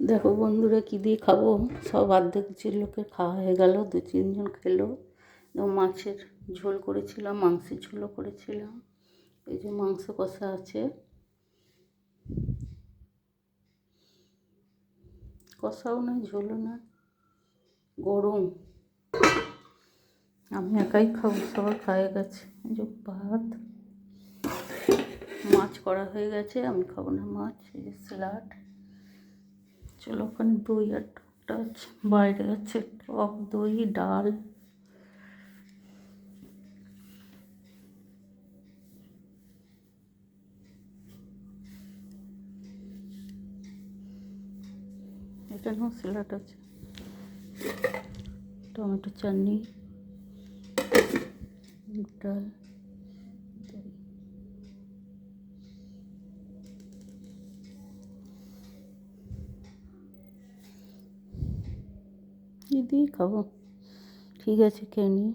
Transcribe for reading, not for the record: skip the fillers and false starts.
দেখো বন্ধুরা কী দিয়ে খাবো, সব অর্ধেক লোকের খাওয়া হয়ে গেল, 2-3 জন খেলো। মাছের ঝোল করেছিলাম, মাংসের ঝোলও করেছিলাম। এই যে মাংস কষা আছে, কষাও নয় ঝোলও নয়, গরম। আমি একাই খাবো, সবাই খাওয়া গেছে। এই যে ভাত, মাছ করা হয়ে গেছে, আমি খাবো না মাছ। এই যে স্যালাড। চলো ওখানে দই আর টকটা আছে, বাইরে আছে টক দই ডাল। এখানেও স্যালাড আছে, টমেটো চাটনি, ডাল, দই। এই দিয়েই খাবো, ঠিক আছে খেয়ে নিই।